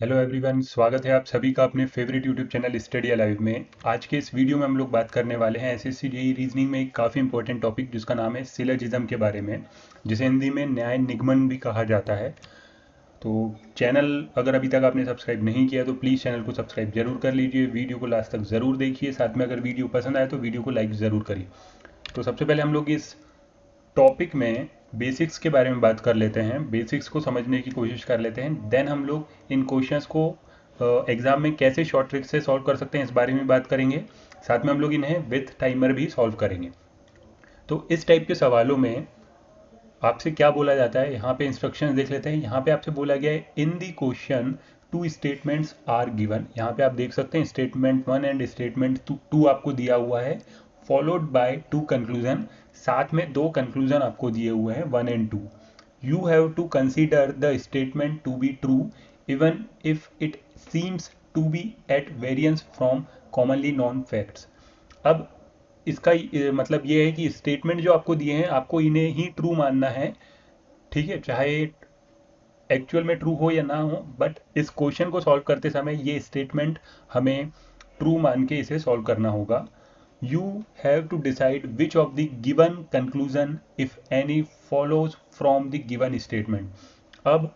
Hello everyone, स्वागत है आप सभी का अपने favourite YouTube channel study alive में। आज के इस वीडियो में हम लोग बात करने वाले हैं एसएससी जेईई रीजनिंग में एक काफ़ी इंपॉर्टेंट टॉपिक जिसका नाम है सिलोजिज्म के बारे में, जिसे हिंदी में न्याय निगमन भी कहा जाता है। तो चैनल अगर अभी तक आपने सब्सक्राइब नहीं किया तो प्लीज़ चैनल को सब्सक्राइब जरूर कर लीजिए, वीडियो को लास्ट तक ज़रूर देखिए, साथ में अगर वीडियो पसंद आए तो वीडियो को लाइक ज़रूर करिए। तो सबसे पहले हम लोग इस टॉपिक में बेसिक्स के बारे में बात कर लेते हैं, बेसिक्स को समझने की कोशिश कर लेते हैं। देन हम लोग इन क्वेश्चंस को एग्जाम में कैसे शॉर्ट ट्रिक से सॉल्व कर सकते हैं इस बारे में बात करेंगे। साथ में हम लोग इन्हें विथ टाइमर भी सॉल्व करेंगे। तो इस टाइप के सवालों में आपसे क्या बोला जाता है, यहाँ पे इंस्ट्रक्शंस देख लेते हैं। यहाँ पे आपसे बोला गया है in the question two statements are given. यहाँ पे आप देख सकते हैं statement one and statement two आपको दिया हुआ है, फॉलोड बाय टू कंक्लूजन। साथ में दो कंक्लूजन आपको दिए हुए हैं, one and two. You have to consider the statement to be true even if it seems to be at variance from commonly known facts. अब इसका मतलब ये है कि स्टेटमेंट जो आपको दिए हैं आपको इन्हें ही ट्रू मानना है, ठीक है, चाहे एक्चुअल में ट्रू हो या ना हो। बट इस क्वेश्चन को सॉल्व करते समय ये स्टेटमेंट हमें ट्रू मान के इसे सॉल्व करना होगा। You have to decide which of the given conclusion if any follows from the given statement. अब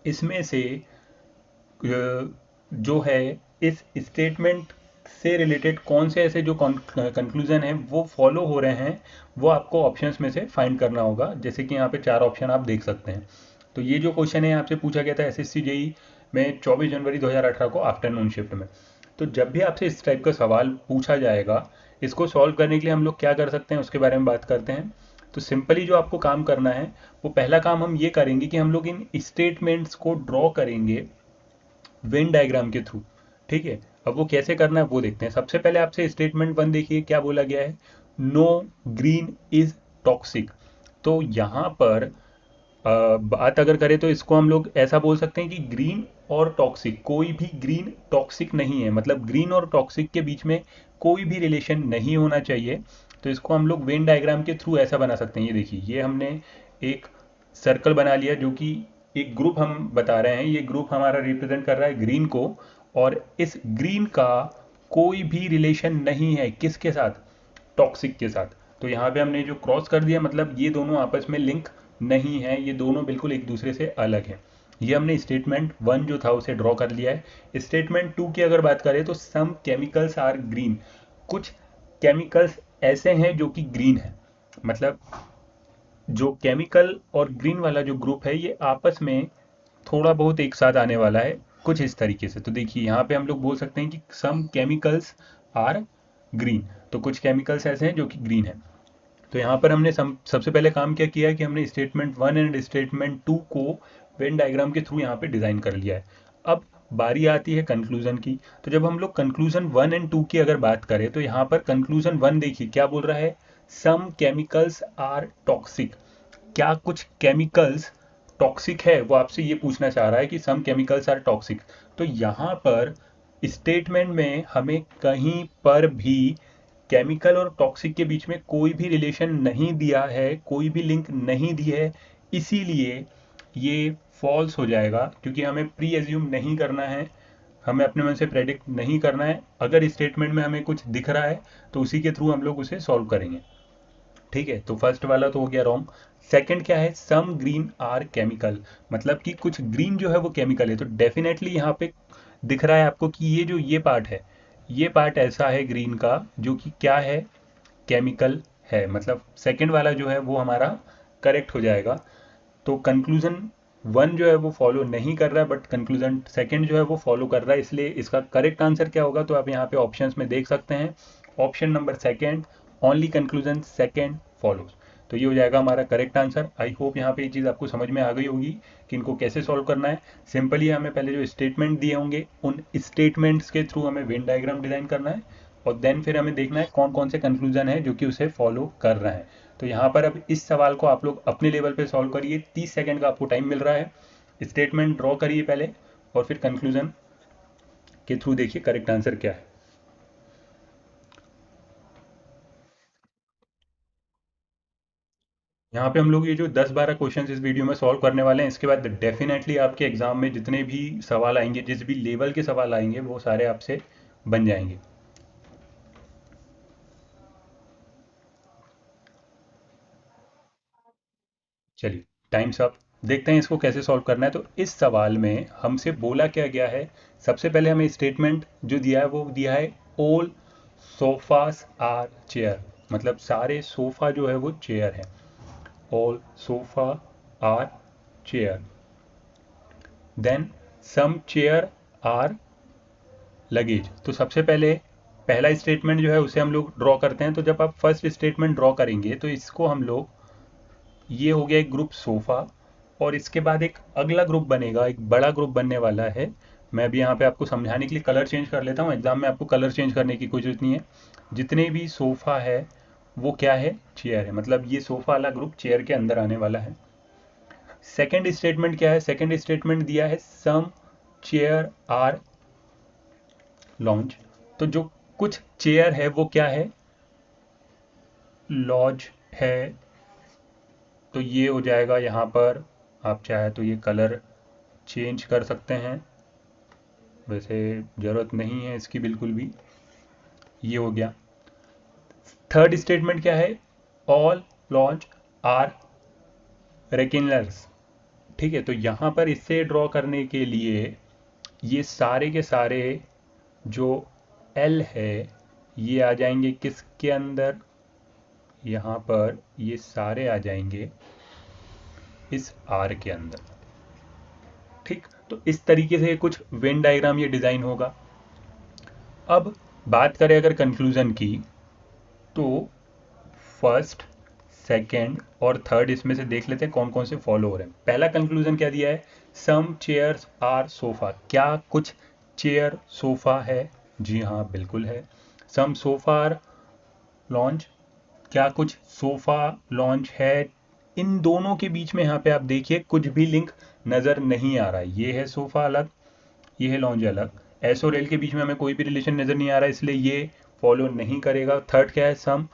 इसमें से जो है इस स्टेटमेंट से रिलेटेड कौन से ऐसे जो कंक्लूजन है वो फॉलो हो रहे हैं, वो आपको ऑप्शंस में से फाइंड करना होगा। जैसे कि यहाँ पे चार ऑप्शन आप देख सकते हैं। तो ये जो क्वेश्चन है आपसे पूछा गया था एसएससी जेई में 24 जनवरी 2018 को आफ्टरनून शिफ्ट में। तो जब भी आपसे इस टाइप का सवाल पूछा जाएगा, इसको सॉल्व करने के लिए हम लोग क्या कर सकते हैं उसके बारे में बात करते हैं। तो सिंपली जो आपको काम करना है, वो पहला काम हम ये करेंगे कि हम लोग इन स्टेटमेंट्स को ड्रॉ करेंगे वेन डायग्राम के थ्रू। ठीक है, अब वो कैसे करना है वो देखते हैं। सबसे पहले आपसे स्टेटमेंट वन देखिए क्या बोला गया है, नो ग्रीन इज टॉक्सिक। तो यहाँ पर बात अगर करें तो इसको हम लोग ऐसा बोल सकते हैं कि ग्रीन और टॉक्सिक, कोई भी ग्रीन टॉक्सिक नहीं है, मतलब ग्रीन और टॉक्सिक के बीच में कोई भी रिलेशन नहीं होना चाहिए। तो इसको हम लोग वेन डायग्राम के थ्रू ऐसा बना सकते हैं। ये देखिए, ये हमने एक सर्कल बना लिया जो कि एक ग्रुप हम बता रहे हैं, ये ग्रुप हमारा रिप्रेजेंट कर रहा है ग्रीन को। और इस ग्रीन का कोई भी रिलेशन नहीं है किसके साथ, टॉक्सिक के साथ। तो यहाँ पे हमने जो क्रॉस कर दिया, मतलब ये दोनों आपस में लिंक नहीं है, ये दोनों बिल्कुल एक दूसरे से अलग है। ये हमने स्टेटमेंट वन जो था उसे ड्रॉ कर लिया है। स्टेटमेंट टू की अगर बात करें तो सम केमिकल्स आर ग्रीन। कुछ केमिकल्स ऐसे हैं जो कि ग्रीन है, मतलब जो केमिकल और ग्रीन वाला जो ग्रुप है ये आपस में थोड़ा बहुत एक साथ आने वाला है, कुछ इस तरीके से। तो देखिए यहाँ पे हम लोग बोल सकते हैं कि सम केमिकल्स आर ग्रीन। तो कुछ केमिकल्स ऐसे हैं जो कि ग्रीन है। तो यहाँ पर हमने सबसे पहले काम क्या किया है कि हमने statement one and statement two को वेन डायग्राम के थ्रू यहाँ पे डिज़ाइन कर लिया है। अब बारी आती है कंक्लूजन की। तो जब हम लोग कंक्लूजन वन एंड टू की अगर बात करें तो यहाँ पर कंक्लूजन वन देखिए क्या बोल रहा है, सम केमिकल्स आर टॉक्सिक। क्या कुछ केमिकल्स टॉक्सिक है, वो आपसे ये पूछना चाह रहा है कि सम केमिकल्स आर टॉक्सिक। तो यहाँ पर स्टेटमेंट में हमें कहीं पर भी केमिकल और टॉक्सिक के बीच में कोई भी रिलेशन नहीं दिया है, कोई भी लिंक नहीं दी है। इसीलिए ये फॉल्स हो जाएगा, क्योंकि हमें प्री एज्यूम नहीं करना है, हमें अपने मन से प्रेडिक्ट नहीं करना है। अगर स्टेटमेंट में हमें कुछ दिख रहा है तो उसी के थ्रू हम लोग उसे सॉल्व करेंगे। ठीक है, तो फर्स्ट वाला तो हो गया रॉन्ग। सेकंड क्या है, सम ग्रीन आर केमिकल, मतलब कि कुछ ग्रीन जो है वो केमिकल है। तो डेफिनेटली यहाँ पे दिख रहा है आपको कि ये जो ये पार्ट है, ये पार्ट ऐसा है ग्रीन का जो कि क्या है, केमिकल है। मतलब सेकंड वाला जो है वो हमारा करेक्ट हो जाएगा। तो कंक्लूजन वन जो है वो फॉलो नहीं कर रहा है, बट कंक्लूजन सेकंड जो है वो फॉलो कर रहा है। इसलिए इसका करेक्ट आंसर क्या होगा, तो आप यहाँ पे ऑप्शंस में देख सकते हैं, option number second, only conclusion second follows. तो ये हो जाएगा हमारा करेक्ट आंसर। आई होप यहाँ पे ये चीज़ आपको समझ में आ गई होगी कि इनको कैसे सॉल्व करना है। सिंपली हमें पहले जो स्टेटमेंट दिए होंगे उन स्टेटमेंट्स के थ्रू हमें वेन डायग्राम डिजाइन करना है, और देन फिर हमें देखना है कौन कौन से कंक्लूजन है जो कि उसे फॉलो कर रहे हैं। तो यहाँ पर अब इस सवाल को आप लोग अपने लेवल पे सॉल्व करिए, 30 सेकंड का आपको टाइम मिल रहा है। स्टेटमेंट ड्रॉ करिए पहले, और फिर कंक्लूजन के थ्रू देखिए करेक्ट आंसर क्या है। यहाँ पे हम लोग ये जो 10-12 क्वेश्चंस इस वीडियो में सॉल्व करने वाले हैं, इसके बाद डेफिनेटली आपके एग्जाम में जितने भी सवाल आएंगे, जिस भी लेवल के सवाल आएंगे, वो सारे आपसे बन जाएंगे। चलिए, टाइम्स अप। देखते हैं इसको कैसे सॉल्व करना है। तो इस सवाल में हमसे बोला क्या गया है, सबसे पहले हमें स्टेटमेंट जो दिया है वो दिया है ऑल सोफास आर चेयर, मतलब सारे सोफा जो है वो चेयर है। All sofa are chair. Then some chair are luggage. तो सबसे पहले पहला स्टेटमेंट जो है उसे हम लोग ड्रॉ करते हैं। तो जब आप फर्स्ट स्टेटमेंट ड्रॉ करेंगे तो इसको हम लोग, ये हो गया एक ग्रुप सोफा, और इसके बाद एक अगला ग्रुप बनेगा, एक बड़ा ग्रुप बनने वाला है। मैं अभी यहाँ पे आपको समझाने के लिए कलर चेंज कर लेता हूँ, एग्जाम में आपको कलर चेंज करने की कोई जरूरत नहीं है। जितने भी सोफा है वो क्या है, चेयर है, मतलब ये सोफा वाला ग्रुप चेयर के अंदर आने वाला है। सेकेंड स्टेटमेंट क्या है, सेकेंड स्टेटमेंट दिया है सम चेयर आर लॉन्च। तो जो कुछ चेयर है वो क्या है, लॉज है। तो ये हो जाएगा, यहाँ पर आप चाहे तो ये कलर चेंज कर सकते हैं, वैसे ज़रूरत नहीं है इसकी बिल्कुल भी। ये हो गया। थर्ड स्टेटमेंट क्या है, ऑल लॉन्च आर रेकिनलर्स। ठीक है, तो यहाँ पर इससे ड्रॉ करने के लिए ये सारे के सारे जो एल है ये आ जाएंगे किसके अंदर, यहाँ पर ये सारे आ जाएंगे इस आर के अंदर। ठीक, तो इस तरीके से कुछ वेन डायग्राम ये डिज़ाइन होगा। अब बात करें अगर कंक्लूजन की, तो फर्स्ट, सेकेंड और थर्ड इसमें से देख लेते हैं कौन कौन से फॉलो हो रहे हैं। पहला कंक्लूजन क्या दिया है, सम चेयर्स आर सोफा। क्या कुछ चेयर सोफा है, जी हाँ बिल्कुल है। सम सोफा आर लॉन्च, क्या कुछ सोफा लॉन्च है। इन दोनों के बीच में यहाँ पे आप देखिए कुछ भी लिंक नज़र नहीं आ रहा है। ये है सोफा अलग, ये है लॉन्च अलग। एस और एल के बीच में हमें कोई भी रिलेशन नज़र नहीं आ रहा है, इसलिए ये फॉलो नहीं करेगा। थर्ड क्या है, सम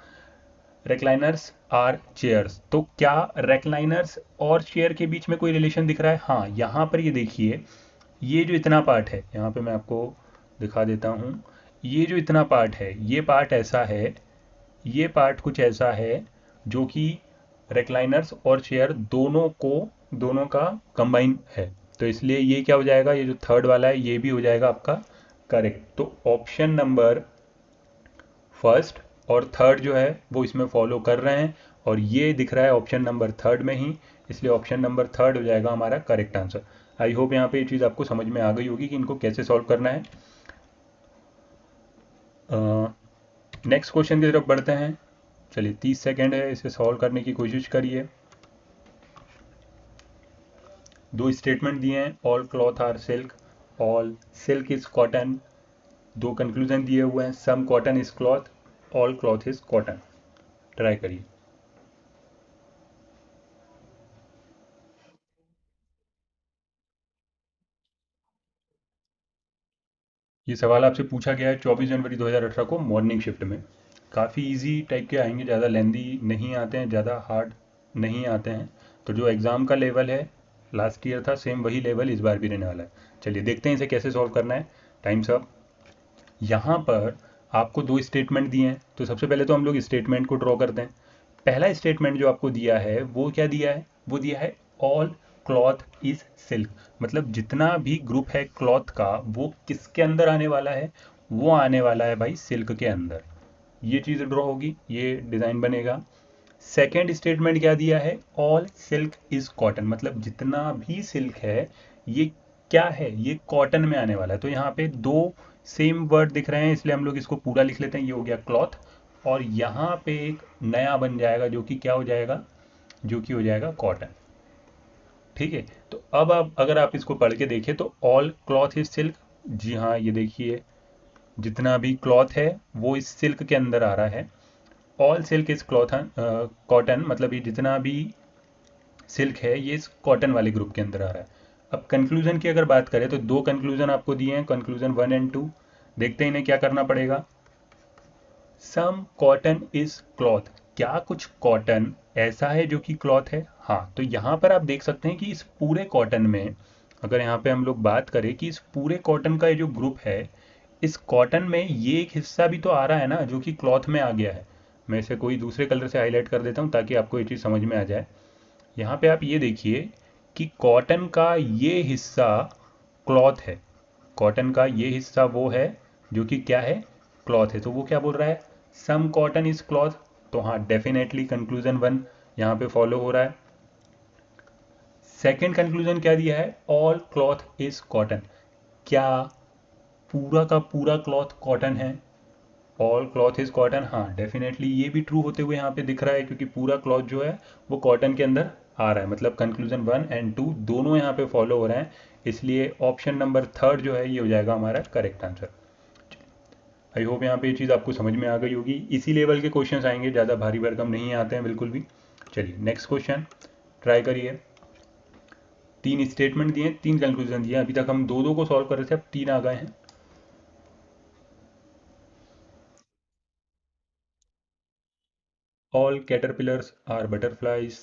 रेक्लाइनर्स आर चेयर्स। तो क्या रेक्लाइनर्स और चेयर के बीच में कोई रिलेशन दिख रहा है, हाँ यहाँ पर ये देखिए, ये जो इतना पार्ट है, यहाँ पे मैं आपको दिखा देता हूँ। ये जो इतना पार्ट है, ये पार्ट ऐसा है, ये पार्ट कुछ ऐसा है जो कि रेक्लाइनर्स और चेयर दोनों का कंबाइन है। तो इसलिए ये क्या हो जाएगा, ये जो थर्ड वाला है ये भी हो जाएगा आपका करेक्ट। तो ऑप्शन नंबर फर्स्ट और थर्ड जो है वो इसमें फॉलो कर रहे हैं, और ये दिख रहा है ऑप्शन नंबर थर्ड में ही, इसलिए ऑप्शन नंबर थर्ड हो जाएगा हमारा करेक्ट आंसर। आई होप यहाँ पे ये चीज़ आपको समझ में आ गई होगी कि इनको कैसे सॉल्व करना है। नेक्स्ट क्वेश्चन की तरफ बढ़ते हैं। चलिए 30 सेकेंड है, इसे सॉल्व करने की कोशिश करिए। दो स्टेटमेंट दिए हैं, all cloth are silk, all silk is cotton. दो कंक्लूजन दिए हुए हैं, some cotton is cloth, all cloth is cotton. Try करिए। ये सवाल आपसे पूछा गया है 24 जनवरी 2018 को मॉर्निंग शिफ्ट में। काफ़ी इजी टाइप के आएंगे, ज़्यादा लेंदी नहीं आते हैं, ज़्यादा हार्ड नहीं आते हैं। तो जो एग्ज़ाम का लेवल है लास्ट ईयर था, सेम वही लेवल इस बार भी रहने वाला है। चलिए देखते हैं इसे कैसे सॉल्व करना है। Times up. यहाँ पर आपको दो स्टेटमेंट दिए हैं, तो सबसे पहले तो हम लोग स्टेटमेंट को ड्रॉ करते हैं। पहला स्टेटमेंट जो आपको दिया है वो क्या दिया है, वो दिया है ऑल क्लॉथ इज सिल्क। मतलब जितना भी ग्रुप है क्लॉथ का वो किसके अंदर आने वाला है, वो आने वाला है भाई सिल्क के अंदर। ये चीज़ ड्रॉ होगी, ये डिज़ाइन बनेगा। सेकेंड स्टेटमेंट क्या दिया है, ऑल सिल्क इज कॉटन, मतलब जितना भी सिल्क है ये क्या है, ये कॉटन में आने वाला है। तो यहाँ पे दो सेम वर्ड दिख रहे हैं, इसलिए हम लोग इसको पूरा लिख लेते हैं। ये हो गया क्लॉथ, और यहाँ पे एक नया बन जाएगा जो कि क्या हो जाएगा, जो कि हो जाएगा कॉटन। ठीक है, तो अब आप अगर आप इसको पढ़ के देखें तो ऑल क्लॉथ इज सिल्क, जी हाँ ये देखिए जितना भी क्लॉथ है वो इस सिल्क के अंदर आ रहा है। All silk is cloth cotton, मतलब ये जितना भी सिल्क है ये इस कॉटन वाले ग्रुप के अंदर आ रहा है। अब कंक्लूजन की अगर बात करें तो दो कंक्लूजन आपको दिए हैं, कंक्लूजन 1 एंड 2। देखते हैं इन्हें क्या करना पड़ेगा। सम कॉटन इज क्लॉथ, क्या कुछ कॉटन ऐसा है जो कि क्लॉथ है? हाँ, तो यहाँ पर आप देख सकते हैं कि इस पूरे कॉटन में, अगर यहाँ पे हम लोग बात करें कि इस पूरे कॉटन का ये जो ग्रुप है, इस कॉटन में ये एक हिस्सा भी तो आ रहा है ना जो कि क्लॉथ में आ गया है। मैं इसे कोई दूसरे कलर से हाईलाइट कर देता हूँ ताकि आपको ये चीज़ समझ में आ जाए। यहाँ पे आप ये देखिए कि कॉटन का ये हिस्सा क्लॉथ है। कॉटन का ये हिस्सा वो है जो कि क्या है, क्लॉथ है। तो वो क्या बोल रहा है, सम कॉटन इज क्लॉथ। तो हाँ, डेफिनेटली कंक्लूजन वन यहाँ पे फॉलो हो रहा है। सेकंड कंक्लूजन क्या दिया है, ऑल क्लॉथ इज कॉटन। क्या पूरा का पूरा क्लॉथ कॉटन है? ऑल क्लॉथ इज कॉटन, हाँ डेफिनेटली ये भी ट्रू होते हुए यहाँ पे दिख रहा है, क्योंकि पूरा क्लॉथ जो है वो कॉटन के अंदर आ रहा है। मतलब कंक्लूजन वन एंड टू दोनों यहाँ पे फॉलो हो रहे हैं। इसलिए ऑप्शन नंबर थर्ड जो है ये हो जाएगा हमारा करेक्ट आंसर। आई होप यहाँ पे ये चीज़ आपको समझ में आ गई होगी। इसी लेवल के क्वेश्चंस आएंगे, ज़्यादा भारी भरकम नहीं आते हैं बिल्कुल भी। चलिए नेक्स्ट क्वेश्चन ट्राई करिए। तीन स्टेटमेंट दिए, तीन कंक्लूजन दिए। अभी तक हम दो दो को सॉल्व कर रहे थे, अब तीन आ गए हैं। All caterpillars are butterflies.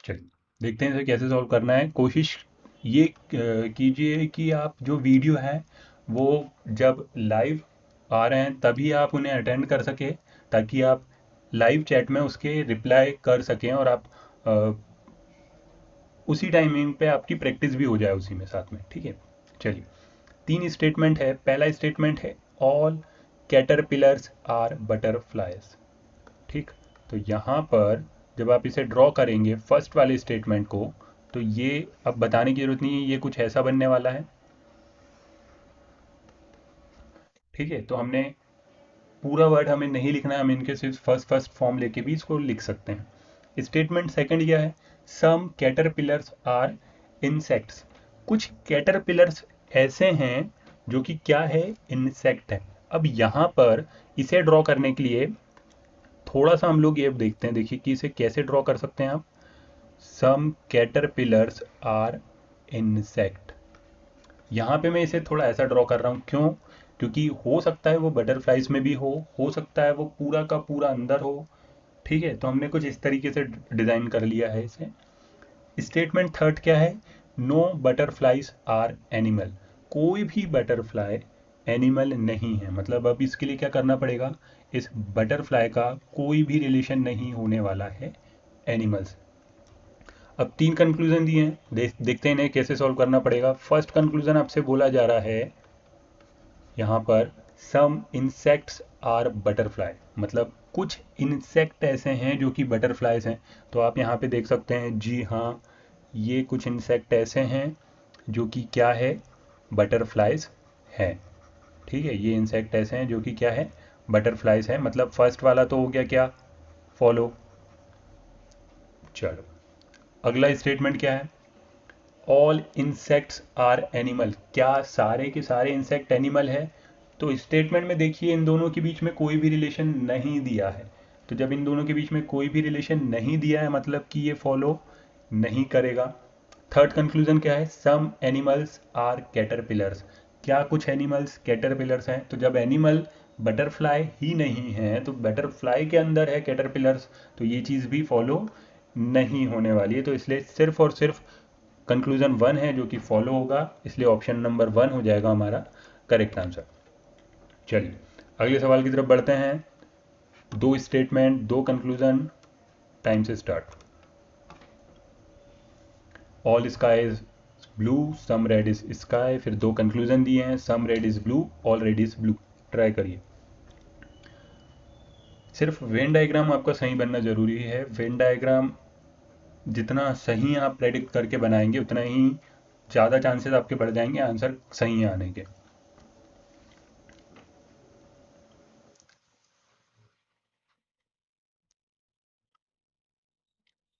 चलिए देखते हैं इसे कैसे सॉल्व करना है। कोशिश ये कीजिए कि आप जो वीडियो है वो जब लाइव आ रहे हैं तभी आप उन्हें अटेंड कर सके, ताकि आप लाइव चैट में उसके रिप्लाई कर सकें और आप अ, उसी टाइमिंग पे आपकी प्रैक्टिस भी हो जाए उसी में साथ में, ठीक है। चलिए, तीन स्टेटमेंट है। पहला स्टेटमेंट है ऑल कैटरपिलर्स आर बटरफ्लाइज। ठीक, तो यहाँ पर जब आप इसे ड्रॉ करेंगे फर्स्ट वाले स्टेटमेंट को, तो ये अब बताने की जरूरत नहीं है, ये कुछ ऐसा बनने वाला है। ठीक है, तो हमने पूरा वर्ड हमें नहीं लिखना है, हम इनके सिर्फ फर्स्ट फर्स्ट फॉर्म लेके भी इसको लिख सकते हैं। स्टेटमेंट सेकंड यह है, सम कैटरपिलर्स आर इंसेक्ट्स। कुछ कैटरपिलर्स ऐसे हैं जो कि क्या है, इंसेक्ट है। अब यहाँ पर इसे ड्रॉ करने के लिए थोड़ा सा हम लोग ये देखते हैं, देखिए कि इसे कैसे ड्रॉ कर सकते हैं आप। सम कैटरपिलर्स आर इंसेक्ट, यहाँ पे मैं इसे थोड़ा ऐसा ड्रॉ कर रहा हूँ, क्यों? क्योंकि हो सकता है वो बटरफ्लाइज में भी हो सकता है वो पूरा का पूरा अंदर हो। ठीक है, तो हमने कुछ इस तरीके से डिज़ाइन कर लिया है इसे। स्टेटमेंट थर्ड क्या है, नो बटरफ्लाइज आर एनिमल। कोई भी बटरफ्लाई एनिमल नहीं है। मतलब अब इसके लिए क्या करना पड़ेगा, इस बटरफ्लाई का कोई भी रिलेशन नहीं होने वाला है एनिमल्स। अब तीन कंक्लूजन दिए हैं, देखते हैं इन्हें कैसे सॉल्व करना पड़ेगा। फर्स्ट कंक्लूजन आपसे बोला जा रहा है यहाँ पर, सम इंसेक्ट्स आर बटरफ्लाई। मतलब कुछ इंसेक्ट ऐसे हैं जो कि बटरफ्लाइज हैं। तो आप यहाँ पे देख सकते हैं, जी हाँ, ये कुछ इंसेक्ट ऐसे हैं जो कि क्या है, बटरफ्लाइज हैं। ठीक है, ये इंसेक्ट ऐसे हैं जो कि क्या है, बटरफ्लाइज हैं। मतलब फर्स्ट वाला तो हो गया क्या, फॉलो। चलो, अगला स्टेटमेंट क्या है, ऑल इंसेक्ट्स आर एनिमल। क्या सारे के सारे इंसेक्ट एनिमल है? तो स्टेटमेंट में देखिए इन दोनों के बीच में कोई भी रिलेशन नहीं दिया है। तो जब इन दोनों के बीच में कोई भी रिलेशन नहीं दिया है, मतलब कि ये फॉलो नहीं करेगा। थर्ड कंक्लूजन क्या है, सम एनिमल्स आर कैटरपिलर्स। क्या कुछ एनिमल्स कैटरपिलर्स हैं? तो जब एनिमल बटरफ्लाई ही नहीं है तो बटरफ्लाई के अंदर है कैटरपिलर्स, तो ये चीज़ भी फॉलो नहीं होने वाली है। तो इसलिए सिर्फ और सिर्फ कंक्लूजन वन है जो कि फॉलो होगा, इसलिए ऑप्शन नंबर वन हो जाएगा हमारा करेक्ट आंसर। चलिए अगले सवाल की तरफ बढ़ते हैं। दो स्टेटमेंट, दो कंक्लूजन, टाइम से start. All sky is blue, some red is sky. फिर दो कंक्लूजन दिए हैं, some red is blue, all red is blue. Try करिए। सिर्फ वेन डायग्राम आपका सही बनना जरूरी है। वेन डायग्राम जितना सही आप प्रेडिक्ट करके बनाएंगे उतना ही ज़्यादा चांसेस आपके बढ़ जाएंगे आंसर सही आने के।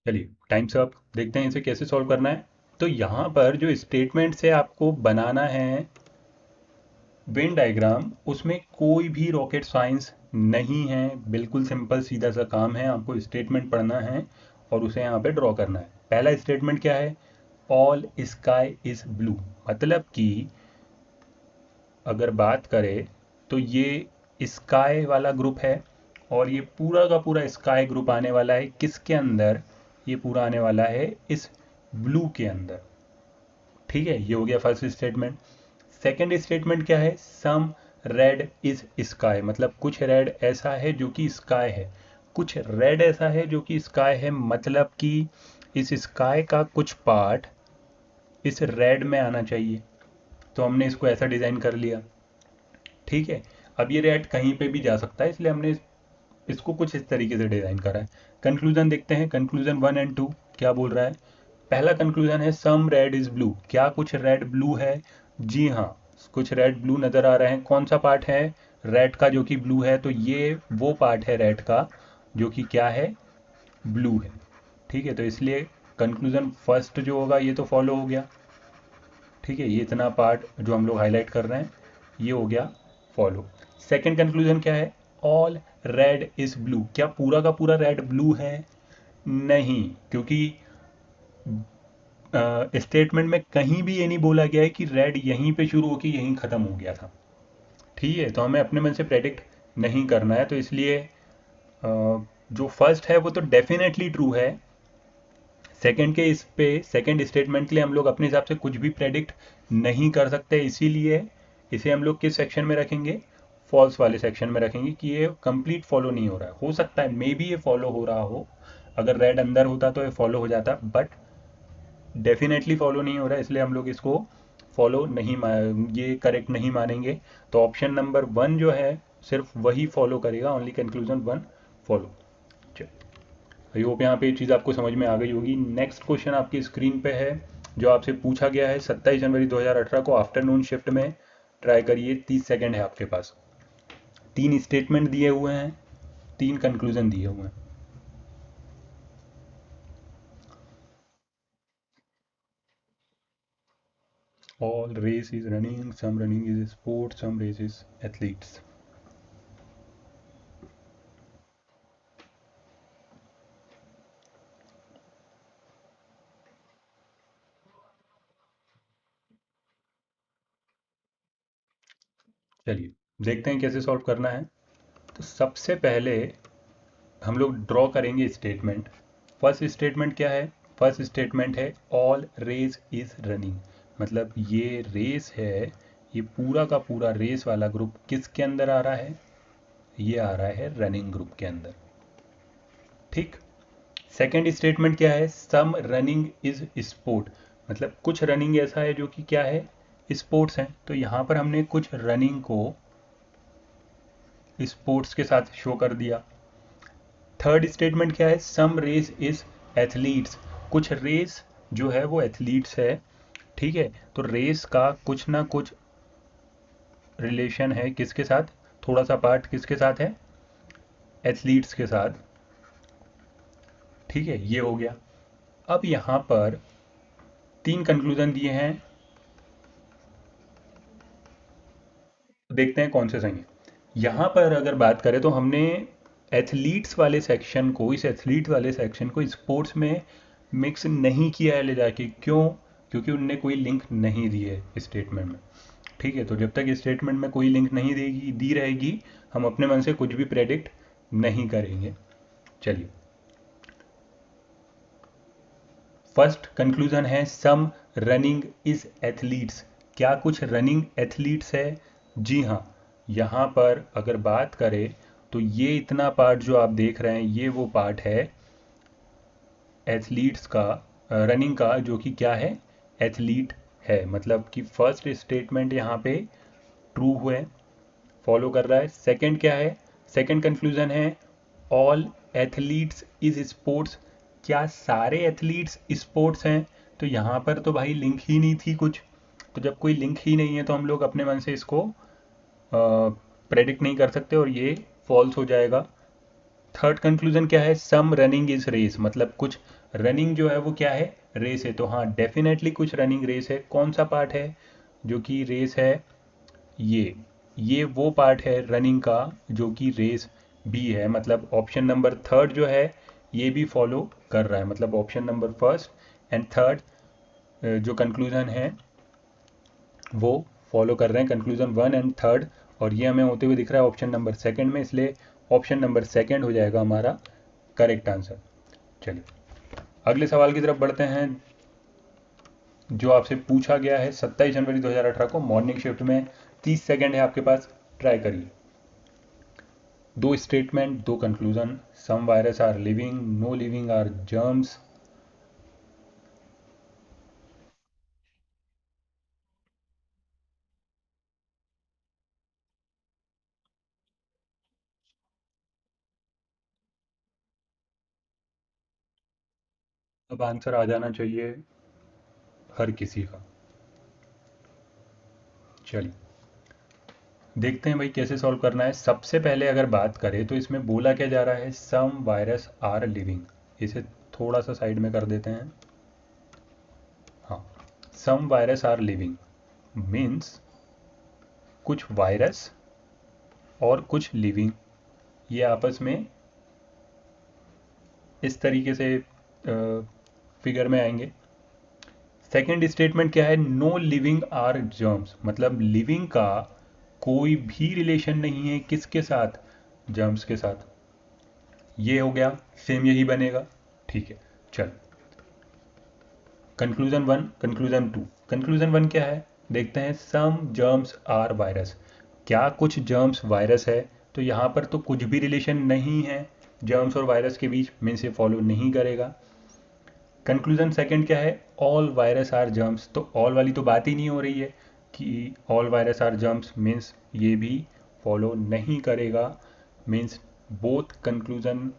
चलिए टाइम से आप देखते हैं इसे कैसे सॉल्व करना है। तो यहाँ पर जो स्टेटमेंट से आपको बनाना है, वेन डायग्राम, उसमें कोई भी रॉकेट साइंस नहीं है, बिल्कुल सिंपल सीधा सा काम है। आपको स्टेटमेंट पढ़ना है और उसे यहाँ पे ड्रॉ करना है। पहला स्टेटमेंट क्या है? ऑल स्काई इज ब्लू, मतलब कि अगर बात करें तो ये स्काई वाला ग्रुप है और ये पूरा का पूरा स्काई ग्रुप आने वाला है किसके अंदर? ये पूरा आने वाला है इस ब्लू के अंदर। ठीक है, ये हो गया फर्स्ट स्टेटमेंट। सेकंड स्टेटमेंट क्या है? सम रेड इज स्काई, मतलब कुछ रेड ऐसा है जो कि स्काई है। कुछ रेड ऐसा है जो कि स्काई है, मतलब कि इस स्काई का कुछ पार्ट इस रेड में आना चाहिए। तो हमने इसको ऐसा डिज़ाइन कर लिया। ठीक है, अब ये रेड कहीं पे भी जा सकता है, इसलिए हमने इसको कुछ इस तरीके से डिज़ाइन करा है। कंक्लूजन देखते हैं, कंक्लूजन 1 और 2 क्या बोल रहा है। पहला कंक्लूजन है सम रेड इज ब्लू, क्या कुछ रेड ब्लू है? जी हाँ, कुछ रेड ब्लू नज़र आ रहे हैं। कौन सा पार्ट है रेड का जो कि ब्लू है? तो ये वो पार्ट है रेड का जो कि क्या है? ब्लू है। ठीक है, तो इसलिए कंक्लूजन फर्स्ट जो होगा ये तो फॉलो हो गया। ठीक है, ये इतना पार्ट जो हम लोग हाईलाइट कर रहे हैं ये हो गया फॉलो। सेकंड कंक्लूजन क्या है? ऑल रेड इज ब्लू, क्या पूरा का पूरा रेड ब्लू है? नहीं, क्योंकि स्टेटमेंट में कहीं भी ये नहीं बोला गया है कि रेड यहीं पे शुरू होकर यहीं ख़त्म हो गया था। ठीक है, तो हमें अपने मन से प्रेडिक्ट नहीं करना है, तो इसलिए जो फर्स्ट है वो तो डेफिनेटली ट्रू है। सेकंड के इस पे सेकंड स्टेटमेंट के लिए हम लोग अपने हिसाब से कुछ भी प्रेडिक्ट नहीं कर सकते, इसीलिए इसे हम लोग किस सेक्शन में रखेंगे? फॉल्स वाले सेक्शन में रखेंगे कि ये कंप्लीट फॉलो नहीं हो रहा है। हो सकता है मे बी ये फॉलो हो रहा हो, अगर रेड अंदर होता तो ये फॉलो हो जाता, बट डेफिनेटली फॉलो नहीं हो रहा है, इसलिए हम लोग इसको फॉलो नहीं ये करेक्ट नहीं मानेंगे। तो ऑप्शन नंबर 1 जो है सिर्फ वही फॉलो करेगा, only conclusion 1 follow. I hope यहाँ पे ये चीज़ आपको समझ में आ गई होगी। नेक्स्ट क्वेश्चन आपकी स्क्रीन पे है जो आपसे पूछा गया है 27 जनवरी 2018 को आफ्टरनून शिफ्ट में। ट्राई करिए, 30 सेकेंड है आपके पास। 3 स्टेटमेंट दिए हुए हैं, 3 कंक्लूजन दिए हुए हैं। All race is running, some running is sport, some race is athletes. चलिए देखते हैं कैसे सॉल्व करना है। तो सबसे पहले हम लोग ड्रॉ करेंगे स्टेटमेंट। फर्स्ट स्टेटमेंट क्या है? फर्स्ट स्टेटमेंट है ऑल रेस इज रनिंग, मतलब ये रेस है, ये पूरा का पूरा रेस वाला ग्रुप किसके अंदर आ रहा है? ये आ रहा है रनिंग ग्रुप के अंदर। ठीक। सेकंड स्टेटमेंट क्या है? सम रनिंग इज स्पोर्ट, मतलब कुछ रनिंग ऐसा है जो कि क्या है? स्पोर्ट्स है। तो यहाँ पर हमने कुछ रनिंग को स्पोर्ट्स के साथ शो कर दिया। थर्ड स्टेटमेंट क्या है? सम रेस इज एथलीट्स, कुछ रेस जो है वो एथलीट्स है। ठीक है, तो रेस का कुछ ना कुछ रिलेशन है किसके साथ? थोड़ा सा पार्ट किसके साथ है? एथलीट्स के साथ। ठीक है, ये हो गया। अब यहाँ पर 3 कंक्लूजन दिए हैं, देखते हैं कौन से सही है। यहाँ पर अगर बात करें तो हमने एथलीट्स वाले सेक्शन को, इस एथलीट वाले सेक्शन को स्पोर्ट्स में मिक्स नहीं किया है ले जाके। क्यों? क्योंकि उनने कोई लिंक नहीं दी है स्टेटमेंट में। ठीक है, तो जब तक स्टेटमेंट में कोई लिंक नहीं देगी दी रहेगी, हम अपने मन से कुछ भी प्रेडिक्ट नहीं करेंगे। चलिए, फर्स्ट कंक्लूजन है सम रनिंग इज एथलीट्स, क्या कुछ रनिंग एथलीट्स है? जी हाँ, यहाँ पर अगर बात करें तो ये इतना पार्ट जो आप देख रहे हैं ये वो पार्ट है एथलीट्स का, रनिंग का, जो कि क्या है? एथलीट है, मतलब कि फर्स्ट स्टेटमेंट यहाँ पे ट्रू हुए, फॉलो कर रहा है। सेकंड क्या है? सेकंड कंक्लूजन है ऑल एथलीट्स इज स्पोर्ट्स, क्या सारे एथलीट्स स्पोर्ट्स हैं? तो यहाँ पर तो भाई लिंक ही नहीं थी कुछ, तो जब कोई लिंक ही नहीं है तो हम लोग अपने मन से इसको प्रेडिक्ट नहीं कर सकते और ये फॉल्स हो जाएगा। थर्ड कंक्लूजन क्या है? सम रनिंग इज रेस, मतलब कुछ रनिंग जो है वो क्या है? रेस है। तो हाँ, डेफिनेटली कुछ रनिंग रेस है। कौन सा पार्ट है जो कि रेस है? ये वो पार्ट है रनिंग का जो कि रेस बी है, मतलब ऑप्शन नंबर थर्ड जो है ये भी फॉलो कर रहा है, मतलब option number first and third जो कंक्लूजन है वो फॉलो कर रहे हैं, कंक्लूजन वन एंड थर्ड, और ये हमें होते हुए दिख रहा है ऑप्शन नंबर सेकंड में, इसलिए ऑप्शन नंबर सेकंड हो जाएगा हमारा करेक्ट आंसर। चलिए अगले सवाल की तरफ बढ़ते हैं जो आपसे पूछा गया है 27 जनवरी 2018 को मॉर्निंग शिफ्ट में। 30 सेकंड है आपके पास, ट्राई करिए। दो स्टेटमेंट, दो conclusion. Some virus are living, no living are germs. अब आंसर आ जाना चाहिए हर किसी का। चलिए देखते हैं भाई कैसे सॉल्व करना है। सबसे पहले अगर बात करें तो इसमें बोला क्या जा रहा है, सम वायरस आर लिविंग। इसे थोड़ा सा साइड में कर देते हैं। हाँ, सम वायरस आर लिविंग मीन्स कुछ वायरस और कुछ लिविंग ये आपस में इस तरीके से फिगर में आएंगे। सेकेंड स्टेटमेंट क्या है, नो लिविंग आर जर्म्स, मतलब लिविंग का कोई भी रिलेशन नहीं है किसके साथ, जर्म्स के साथ। ये हो गया, सेम यही बनेगा। ठीक है, चल conclusion one, conclusion two. Conclusion one क्या है देखते हैं, सम जर्म्स आर वायरस। क्या कुछ जर्म्स वायरस है, तो यहाँ पर तो कुछ भी रिलेशन नहीं है जर्म्स और वायरस के बीच, मीन्स ये फॉलो नहीं करेगा। कंक्लूजन सेकंड क्या है, ऑल वायरस आर जर्म्स, तो ऑल वाली तो बात ही नहीं हो रही है कि all virus are germs, means ये भी फॉलो नहीं करेगा। Means both conclusion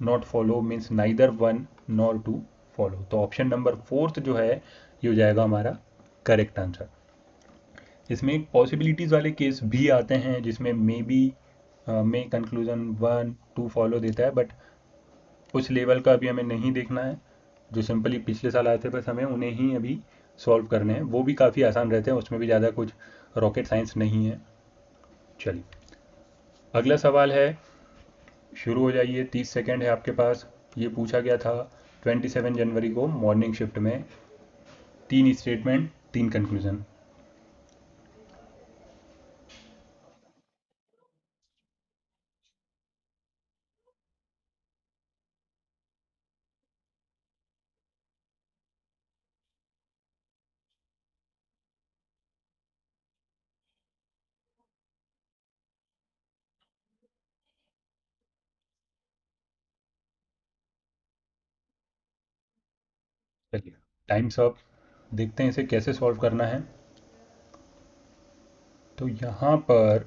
not follow, means neither one nor two follow. तो ऑप्शन नंबर फोर्थ जो है ये हो जाएगा हमारा करेक्ट आंसर। इसमें पॉसिबिलिटीज़ वाले केस भी आते हैं जिसमें मे बी में कंक्लूजन वन टू फॉलो देता है, बट उस लेवल का अभी हमें नहीं देखना है। जो सिंपली पिछले साल आए थे बस हमें उन्हें ही अभी सॉल्व करने हैं, वो भी काफ़ी आसान रहते हैं, उसमें भी ज़्यादा कुछ रॉकेट साइंस नहीं है। चलिए अगला सवाल है, शुरू हो जाइए। 30 सेकेंड है आपके पास। ये पूछा गया था 27 जनवरी को मॉर्निंग शिफ्ट में। तीन स्टेटमेंट, तीन कंक्लूजन। चलिए टाइम्स अप, देखते हैं इसे कैसे सॉल्व करना है। तो यहाँ पर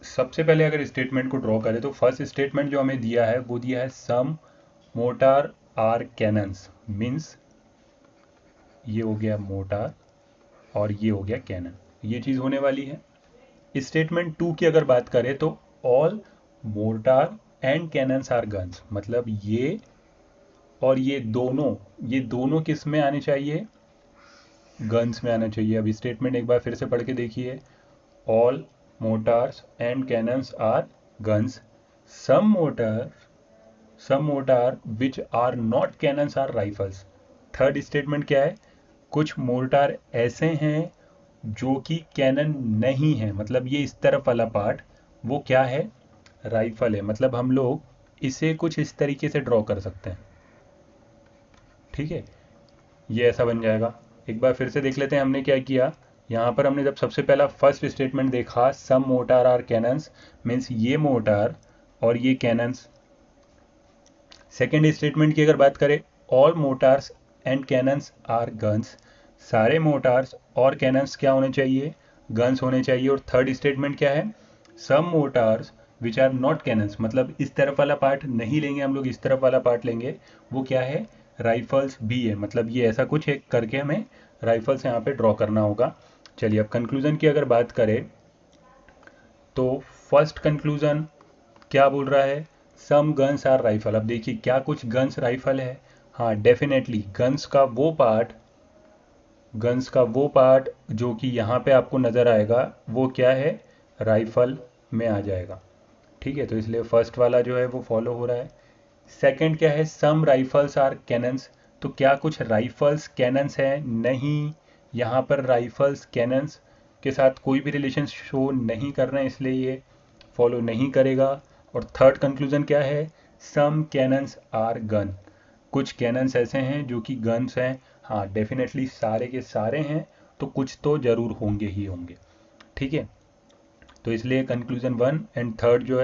सबसे पहले अगर स्टेटमेंट को ड्रॉ करें तो फर्स्ट स्टेटमेंट जो हमें दिया है वो दिया है सम मोटार आर कैनन्स, मीन्स ये हो गया मोटार और ये हो गया कैनन, ये चीज़ होने वाली है। स्टेटमेंट टू की अगर बात करें तो all mortar and cannons are guns, मतलब और ये दोनों किस में आने चाहिए, गन्स में आना चाहिए। अब स्टेटमेंट एक बार फिर से पढ़ के देखिए, all mortars and cannons are guns, some motor some mortar which are not cannons are rifles. Third statement क्या है, कुछ मोर्टार ऐसे हैं जो कि कैनन नहीं है, मतलब ये इस तरफ वाला पार्ट वो क्या है, राइफल है। मतलब हम लोग इसे कुछ इस तरीके से ड्रॉ कर सकते हैं। ठीक है, ये ऐसा बन जाएगा। एक बार फिर से देख लेते हैं हमने क्या किया। यहाँ पर हमने जब सबसे पहला फर्स्ट स्टेटमेंट देखा, some mortar are cannons, means ये मोटार और ये कैनन्स। सेकेंड स्टेटमेंट की अगर बात करें, all mortars and cannons are guns, सारे मोटार्स और कैनन्स क्या होने चाहिए, गन्स होने चाहिए। और थर्ड स्टेटमेंट क्या है, some mortars which are not cannons, मतलब इस तरफ वाला पार्ट नहीं लेंगे हम लोग, इस तरफ वाला पार्ट लेंगे, वो क्या है, राइफल्स भी है। मतलब ये ऐसा कुछ एक करके हमें राइफल्स यहाँ पे ड्रॉ करना होगा। चलिए अब कंक्लूजन की अगर बात करें तो फर्स्ट कंक्लूजन क्या बोल रहा है, सम गन्स आर राइफल। अब देखिए क्या कुछ गन्स राइफल है, हाँ डेफिनेटली गन्स का वो पार्ट गन्स का वो पार्ट जो कि यहाँ पे आपको नज़र आएगा वो क्या है, राइफल में आ जाएगा। ठीक है, तो इसलिए फर्स्ट वाला जो है वो फॉलो हो रहा है। सेकंड क्या है, सम राइफल्स आर कैनन्स, तो क्या कुछ राइफल्स कैनन्स हैं, नहीं, यहाँ पर राइफल्स कैनन्स के साथ कोई भी रिलेशन शो नहीं कर रहे हैं, इसलिए ये फॉलो नहीं करेगा। और थर्ड कंक्लूजन क्या है, सम कैनन्स आर गन, कुछ कैनन्स ऐसे हैं जो कि गन्स हैं। हाँ डेफिनेटली सारे के सारे हैं, तो कुछ तो ज़रूर होंगे ही होंगे। ठीक है, तो इसलिए कंक्लूजन वन एंड थर्ड जो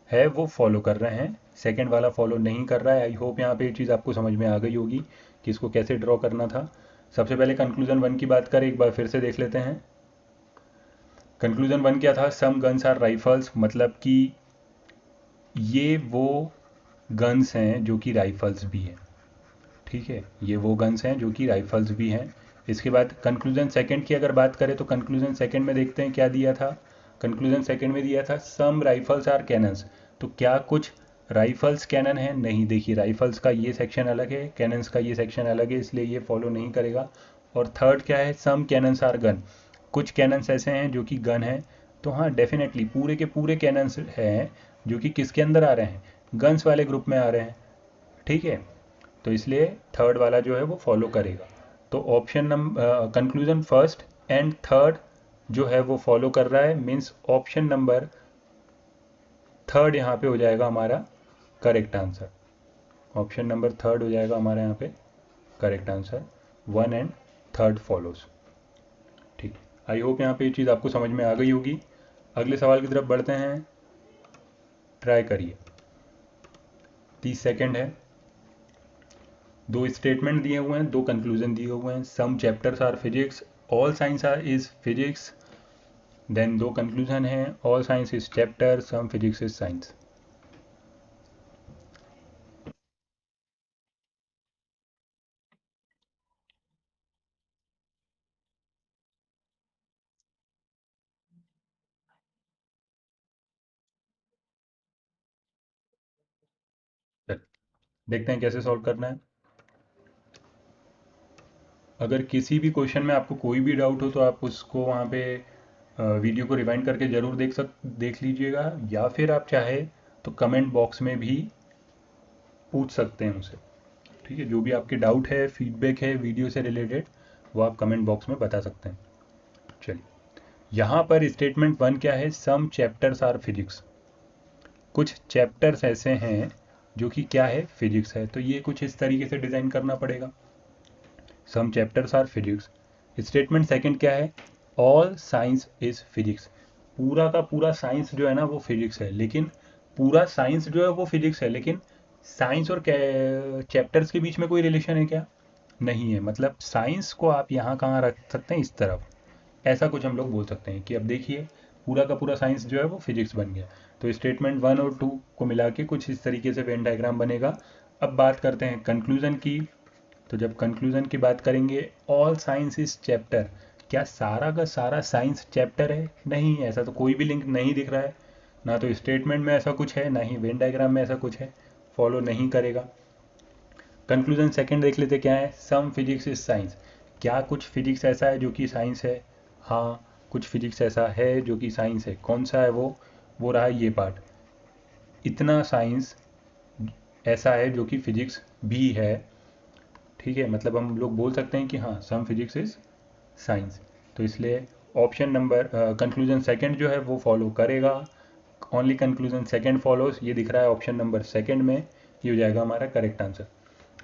है वो फॉलो कर रहे हैं, सेकंड वाला फॉलो नहीं कर रहा है। आई होप यहाँ पे ये चीज़ आपको समझ में आ गई होगी कि इसको कैसे ड्रॉ करना था। सबसे पहले कंक्लूजन वन की बात करें, एक बार फिर से देख लेते हैं। कंक्लूजन वन क्या था, सम गन्स आर राइफल्स, मतलब कि ये वो गन्स हैं जो कि राइफल्स भी हैं। ठीक है, ये वो गन्स हैं जो कि राइफल्स भी हैं। इसके बाद कंक्लूजन सेकंड की अगर बात करें तो कंक्लूजन सेकंड में देखते हैं क्या दिया था। कंक्लूजन सेकंड में दिया था सम राइफल्स आर कैनन्स, तो क्या कुछ राइफल्स कैनन है, नहीं, देखिए राइफल्स का ये सेक्शन अलग है, कैनन्स का ये सेक्शन अलग है, इसलिए ये फॉलो नहीं करेगा। और थर्ड क्या है, सम कैनन्स आर गन, कुछ कैनन्स ऐसे हैं जो कि गन है। तो हाँ डेफिनेटली पूरे के पूरे कैनन्स हैं जो कि किसके अंदर आ रहे हैं, गन्स वाले ग्रुप में आ रहे हैं। ठीक है, तो इसलिए थर्ड वाला जो है वो फॉलो करेगा। तो option number conclusion first and third जो है वो फॉलो कर रहा है, मीन्स ऑप्शन नंबर थर्ड यहाँ पे हो जाएगा हमारा correct answer. Option number third हो जाएगा हमारा यहाँ पे correct answer, one and third follows. ठीक, आई होप यहाँ पे ये चीज़ आपको समझ में आ गई होगी। अगले सवाल की तरफ बढ़ते हैं, ट्राई करिए। 30 सेकेंड है। दो स्टेटमेंट दिए हुए हैं, दो कंक्लूजन दिए हुए हैं, some chapters are physics, all science are is physics, then दो कंक्लूजन है, all science is chapter, some physics is science. देखते हैं कैसे सॉल्व करना है। अगर किसी भी क्वेश्चन में आपको कोई भी डाउट हो तो आप उसको वहाँ पे वीडियो को रिवाइंड करके ज़रूर देख लीजिएगा, या फिर आप चाहे तो कमेंट बॉक्स में भी पूछ सकते हैं उनसे। ठीक है, जो भी आपके डाउट है, फीडबैक है वीडियो से रिलेटेड, वो आप कमेंट बॉक्स में बता सकते हैं। चलिए, यहाँ पर स्टेटमेंट वन क्या है, सम चैप्टर्स आर फिजिक्स, कुछ चैप्टर्स ऐसे हैं जो कि क्या है, फिजिक्स है। तो ये कुछ इस तरीके से डिज़ाइन करना पड़ेगा, some chapters are physics. Statement second क्या है, ऑल साइंस इज फिजिक्स, पूरा का पूरा साइंस जो है ना वो फिजिक्स है, लेकिन पूरा साइंस जो है वो फिजिक्स है, लेकिन साइंस और चैप्टर्स के बीच में कोई रिलेशन है क्या, नहीं है। मतलब साइंस को आप यहाँ कहाँ रख सकते हैं, इस तरफ, ऐसा कुछ हम लोग बोल सकते हैं कि अब देखिए पूरा का पूरा साइंस जो है वो फिजिक्स बन गया। तो स्टेटमेंट वन और टू को मिला के कुछ इस तरीके से वेन डायग्राम बनेगा। अब बात करते हैं कंक्लूजन की। तो जब कंक्लूजन की बात करेंगे, ऑल साइंस इज चैप्टर, क्या सारा का सारा साइंस चैप्टर है, नहीं, ऐसा तो कोई भी लिंक नहीं दिख रहा है, ना तो स्टेटमेंट में ऐसा कुछ है, ना ही वेन डायग्राम में ऐसा कुछ है, फॉलो नहीं करेगा। कंक्लूजन सेकंड देख लेते क्या है, सम फिजिक्स इज साइंस, क्या कुछ फिजिक्स ऐसा है जो कि साइंस है, हाँ कुछ फिजिक्स ऐसा है जो कि साइंस है। कौन सा है वो रहा ये पार्ट, इतना साइंस ऐसा है जो कि फिजिक्स भी है। ठीक है, मतलब हम लोग बोल सकते हैं कि हाँ सम फिजिक्स इज साइंस। तो इसलिए ऑप्शन नंबर कंक्लूजन सेकंड जो है वो फॉलो करेगा, ओनली कंक्लूजन सेकंड फॉलोज, ये दिख रहा है ऑप्शन नंबर सेकंड में, ये हो जाएगा हमारा करेक्ट आंसर।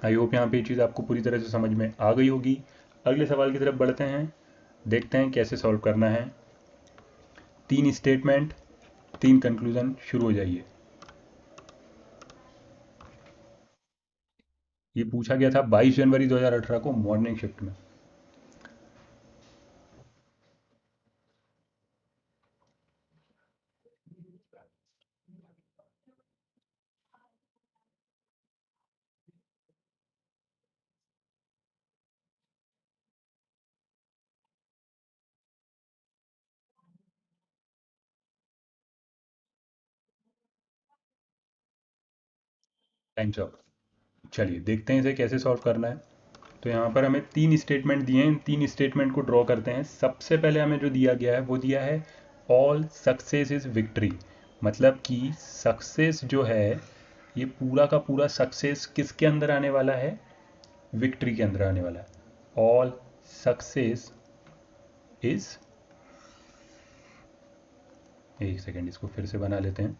आई होप यहाँ पे ये चीज़ आपको पूरी तरह से समझ में आ गई होगी। अगले सवाल की तरफ बढ़ते हैं, देखते हैं कैसे सॉल्व करना है। तीन स्टेटमेंट, तीन कंक्लूजन, शुरू हो जाइए। ये पूछा गया था 22 जनवरी 2018 को मॉर्निंग शिफ्ट में। Times up. चलिए देखते हैं इसे कैसे सॉल्व करना है। तो यहाँ पर हमें 3 स्टेटमेंट दिए हैं, इन 3 स्टेटमेंट को ड्रॉ करते हैं। सबसे पहले हमें जो दिया गया है वो दिया है ऑल सक्सेस इज विक्ट्री, मतलब कि सक्सेस जो है ये पूरा का पूरा सक्सेस किसके अंदर आने वाला है, विक्ट्री के अंदर आने वाला है। ऑल सक्सेस इज, एक सेकेंड इसको फिर से बना लेते हैं।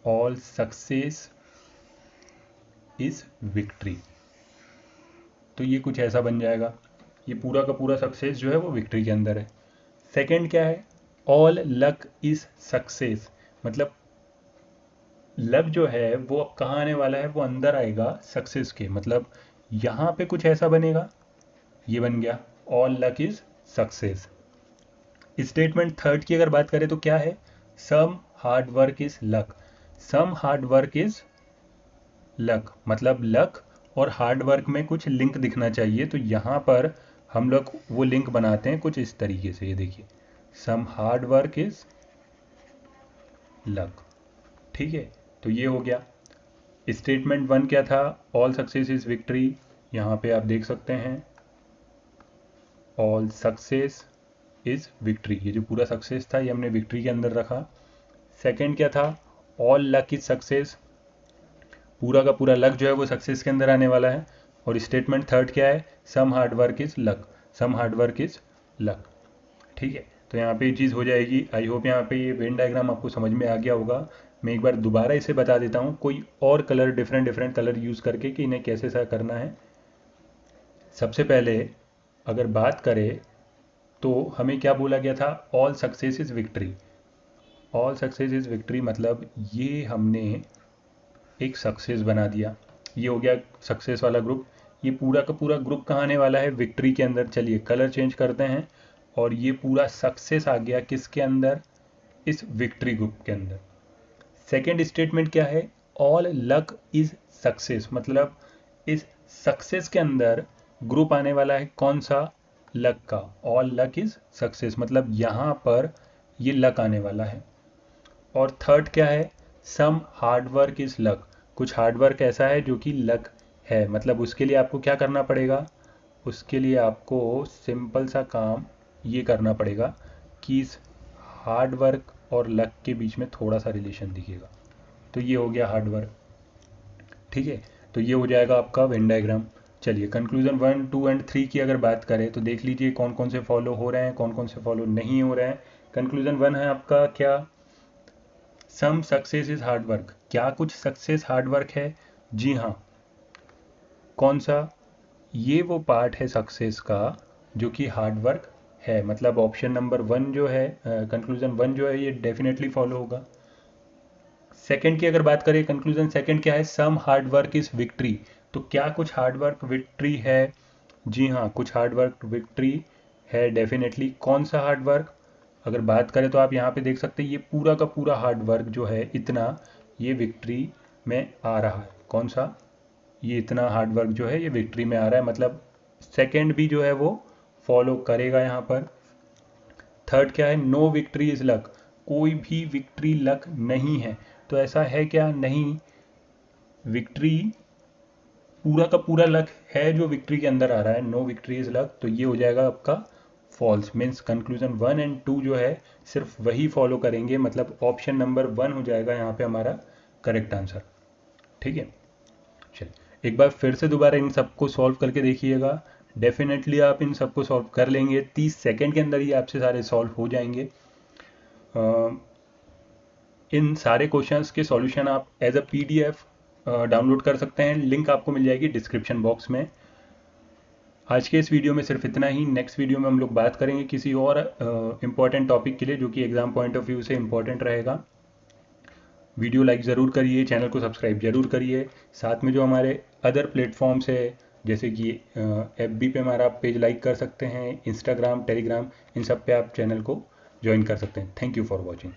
ऑल सक्सेस इज विक्ट्री, तो ये कुछ ऐसा बन जाएगा, ये पूरा का पूरा सक्सेस जो है वो विक्ट्री के अंदर है। सेकंड क्या है, ऑल लक इज सक्सेस, मतलब लक जो है वो अब कहाँ आने वाला है, वो अंदर आएगा सक्सेस के, मतलब यहाँ पे कुछ ऐसा बनेगा, ये बन गया all luck is success. Statement third की अगर बात करें तो क्या है, some hard work is luck, some hard work is luck, मतलब लक और हार्ड वर्क में कुछ लिंक दिखना चाहिए, तो यहाँ पर हम लोग वो लिंक बनाते हैं कुछ इस तरीके से, ये देखिए some hard work is luck, ठीक है। तो ये हो गया। स्टेटमेंट 1 क्या था, ऑल सक्सेस इज विक्ट्री, यहाँ पे आप देख सकते हैं ऑल सक्सेस इज विक्ट्री, ये जो पूरा सक्सेस था ये हमने विक्ट्री के अंदर रखा। सेकंड क्या था, ऑल लक इज सक्सेस, पूरा का पूरा लक जो है वो सक्सेस के अंदर आने वाला है। और स्टेटमेंट थर्ड क्या है, some hard work is luck, some hard work is luck, ठीक है। तो यहाँ पे ये चीज़ हो जाएगी। आई होप यहाँ पे ये वेन डायग्राम आपको समझ में आ गया होगा। मैं एक बार दोबारा इसे बता देता हूँ, कोई और कलर डिफरेंट कलर यूज़ करके कि इन्हें कैसे सा करना है। सबसे पहले अगर बात करें तो हमें क्या बोला गया था, all success is victory, all success is victory मतलब ये हमने एक सक्सेस बना दिया, ये हो गया सक्सेस वाला ग्रुप। ये पूरा का पूरा ग्रुप कहाँ आने वाला है, विक्ट्री के अंदर। चलिए कलर चेंज करते हैं और ये पूरा सक्सेस आ गया किसके अंदर, इस विक्ट्री ग्रुप के अंदर। सेकेंड स्टेटमेंट क्या है, ऑल लक इज सक्सेस, मतलब इस सक्सेस के अंदर ग्रुप आने वाला है कौन सा, लक का। ऑल लक इज सक्सेस मतलब यहाँ पर ये लक आने वाला है। और थर्ड क्या है, some hard work is luck, कुछ हार्ड वर्क ऐसा है जो कि लक है, मतलब उसके लिए आपको क्या करना पड़ेगा, उसके लिए आपको सिंपल सा काम ये करना पड़ेगा कि इस हार्ड वर्क और लक के बीच में थोड़ा सा रिलेशन दिखेगा, तो ये हो गया हार्ड वर्क, ठीक है। तो ये हो जाएगा आपका वेन डायग्राम। चलिए कंक्लूजन 1, 2 एंड 3 की अगर बात करें तो देख लीजिए कौन कौन से फॉलो हो रहे हैं, कौन कौन से फॉलो नहीं हो रहे हैं। कंक्लूजन 1 है आपका क्या, some success is hard work, क्या कुछ सक्सेस हार्ड वर्क है, जी हाँ। कौन सा, ये वो पार्ट है सक्सेस का जो कि हार्ड वर्क है, मतलब ऑप्शन नंबर 1 जो है, कंक्लूजन 1 जो है ये डेफिनेटली फॉलो होगा। सेकंड की अगर बात करें, कंक्लूजन सेकंड क्या है, some hard work is victory, तो क्या कुछ हार्ड वर्क विक्ट्री है, जी हाँ कुछ हार्ड वर्क विक्ट्री है डेफिनेटली। कौन सा हार्ड वर्क, अगर बात करें तो आप यहाँ पे देख सकते हैं ये पूरा का पूरा हार्ड वर्क जो है इतना, ये विक्ट्री में आ रहा है। कौन सा, ये इतना हार्ड वर्क जो है ये विक्ट्री में आ रहा है, मतलब सेकंड भी जो है वो फॉलो करेगा यहाँ पर। थर्ड क्या है, नो विक्ट्री इज लक, कोई भी विक्ट्री लक नहीं है, तो ऐसा है क्या, नहीं, विक्ट्री पूरा का पूरा लक है जो विक्ट्री के अंदर आ रहा है, नो विक्ट्री इज लक, तो ये हो जाएगा आपका फॉल्स। मीन्स कंक्लूजन 1 एंड 2 जो है सिर्फ वही फॉलो करेंगे, मतलब ऑप्शन नंबर 1 हो जाएगा यहाँ पे हमारा करेक्ट आंसर, ठीक है। चलिए एक बार फिर से दोबारा इन सबको सॉल्व करके देखिएगा, डेफिनेटली आप इन सबको सॉल्व कर लेंगे, 30 सेकेंड के अंदर ही आपसे सारे सॉल्व हो जाएंगे। इन सारे क्वेश्चंस के सॉल्यूशन आप एज अ पीडीएफ डाउनलोड कर सकते हैं, लिंक आपको मिल जाएगी डिस्क्रिप्शन बॉक्स में। आज के इस वीडियो में सिर्फ इतना ही, नेक्स्ट वीडियो में हम लोग बात करेंगे किसी और इम्पॉर्टेंट टॉपिक के लिए जो कि एग्जाम पॉइंट ऑफ व्यू से इम्पॉर्टेंट रहेगा। वीडियो लाइक ज़रूर करिए, चैनल को सब्सक्राइब जरूर करिए, साथ में जो हमारे अदर प्लेटफॉर्म्स है जैसे कि FB पे हमारा पेज लाइक कर सकते हैं, इंस्टाग्राम, टेलीग्राम, इन सब पे आप चैनल को ज्वाइन कर सकते हैं। Thank you for watching.